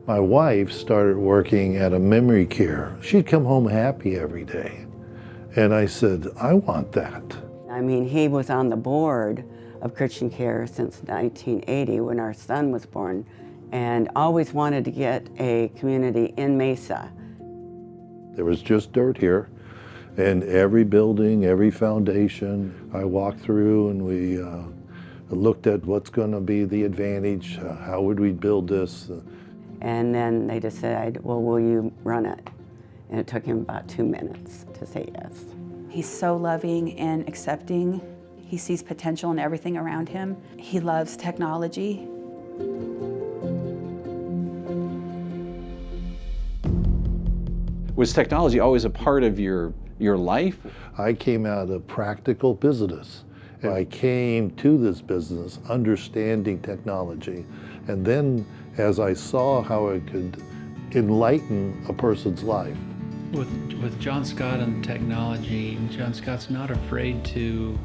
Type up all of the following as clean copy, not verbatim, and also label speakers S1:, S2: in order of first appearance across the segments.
S1: My wife started working at a memory care. She'd come home happy every day. And I said, I want that.
S2: I mean, he was on the board of Christian Care since 1980 when our son was born, and always wanted to get a community in Mesa.
S1: There was just dirt here, and every building, every foundation, I walked through and we looked at what's going to be the advantage, how would we build this.
S2: And then they decided, well, will you run it? And it took him about 2 minutes to say yes.
S3: He's so loving and accepting. He sees potential in everything around him. He loves technology.
S4: Was technology always a part of your life?
S1: I came out of practical business. I came to this business understanding technology. And then as I saw how it could enlighten a person's life.
S5: With John Scott and technology, John Scott's not afraid to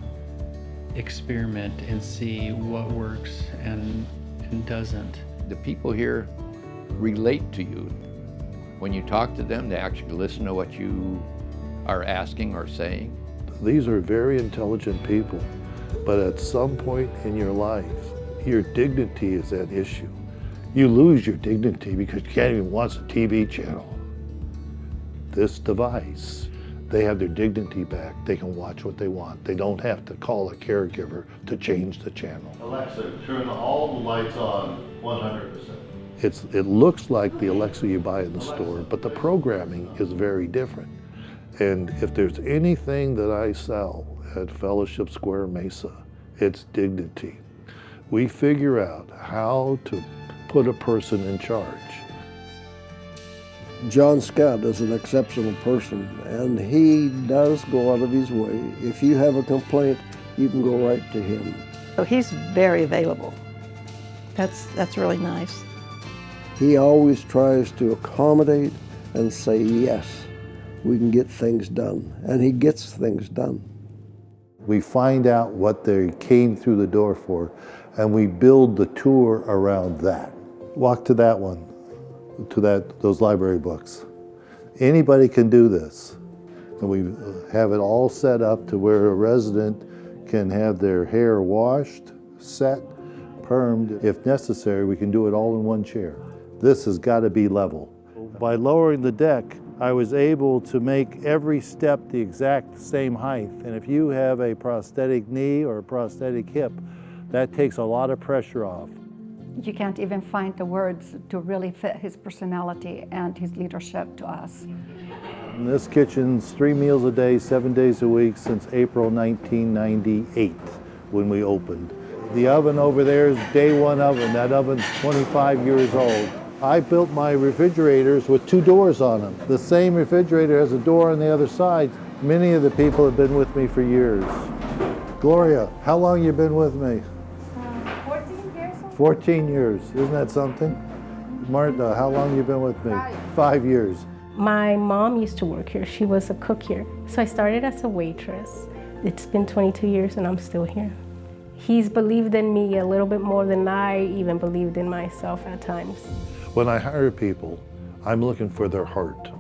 S5: experiment and see what works and doesn't.
S6: The people here relate to you. When you talk to them, they actually listen to what you are asking or saying.
S1: These are very intelligent people, but at some point in your life, your dignity is at issue. You lose your dignity because you can't even watch a TV channel. This device, they have their dignity back. They can watch what they want. They don't have to call a caregiver to change the channel.
S7: Alexa, turn all the lights on 100%.
S1: It looks like the Alexa you buy in the store, but the programming is very different. And if there's anything that I sell at Fellowship Square Mesa, it's dignity. We figure out how to put a person in charge.
S8: John Scott is an exceptional person, and he does go out of his way. If you have a complaint, you can go right to him.
S9: So he's very available. That's really nice.
S8: He always tries to accommodate and say, yes, we can get things done, and he gets things done.
S1: We find out what they came through the door for, and we build the tour around that. Walk to that one, to those library books. Anybody can do this. And we have it all set up to where a resident can have their hair washed, set, permed. If necessary, we can do it all in one chair. This has got to be level. By lowering the deck, I was able to make every step the exact same height. And if you have a prosthetic knee or a prosthetic hip, that takes a lot of pressure off.
S10: You can't even find the words to really fit his personality and his leadership to us.
S1: And this kitchen's 3 meals a day, 7 days a week since April 1998 when we opened. The oven over there is day one oven. That oven's 25 years old. I built my refrigerators with 2 doors on them. The same refrigerator has a door on the other side. Many of the people have been with me for years. Gloria, how long you been with me?
S10: 14 years.
S1: 14 years, isn't that something? Martha, how long you been with me? 5 years.
S11: My mom used to work here. She was a cook here. So I started as a waitress. It's been 22 years and I'm still here. He's believed in me a little bit more than I even believed in myself at times.
S1: When I hire people, I'm looking for their heart.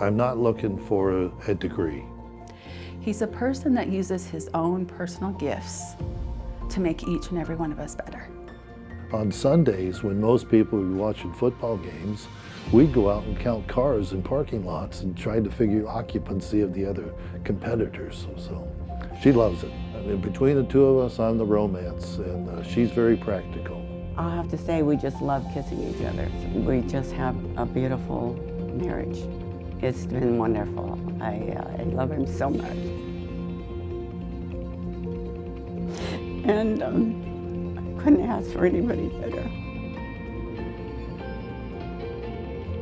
S1: I'm not looking for a degree.
S3: He's a person that uses his own personal gifts to make each and every one of us better.
S1: On Sundays, when most people would be watching football games, we'd go out and count cars in parking lots and try to figure occupancy of the other competitors. So she loves it. I mean, between the two of us, I'm the romance, and she's very practical.
S2: I'll have to say we just love kissing each other. We just have a beautiful marriage. It's been wonderful. I love him so much. And I couldn't ask for anybody better.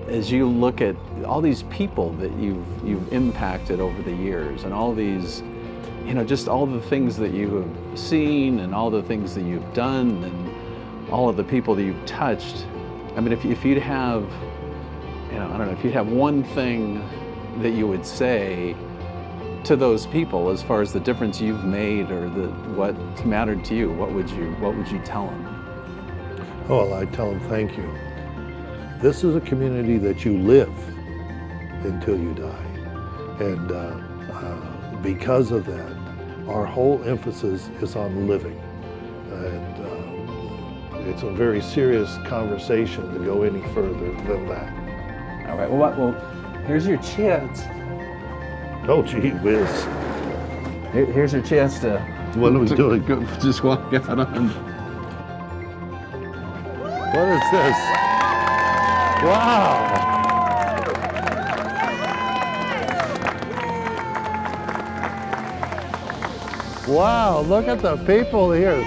S4: As you look at all these people that you've impacted over the years, and all these, just all the things that you have seen and all the things that you've done and all of the people that you've touched. I mean, if you'd have, I don't know, if you'd have one thing that you would say to those people as far as the difference you've made or what mattered to you, what would you tell them?
S1: Oh, I'd tell them thank you. This is a community that you live until you die. And because of that, our whole emphasis is on living. And it's a very serious conversation to go any further than that.
S4: All right, well, here's your chance.
S1: Oh, gee whiz.
S4: Here's your chance to...
S1: What are we doing?
S4: Go, just walk out on...
S1: What is this? Wow. Wow, look at the people here.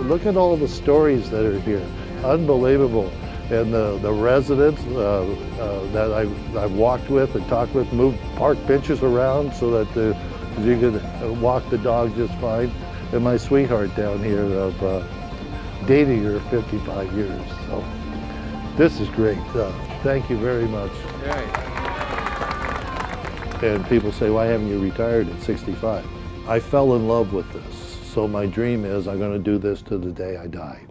S1: Look at all the stories that are here. Unbelievable. And the residents that I've walked with and talked with moved park benches around so that you could walk the dog just fine. And my sweetheart down here of dating her 55 years. So this is great. Thank you very much. And people say, why haven't you retired at 65? I fell in love with this. So my dream is I'm going to do this to the day I die.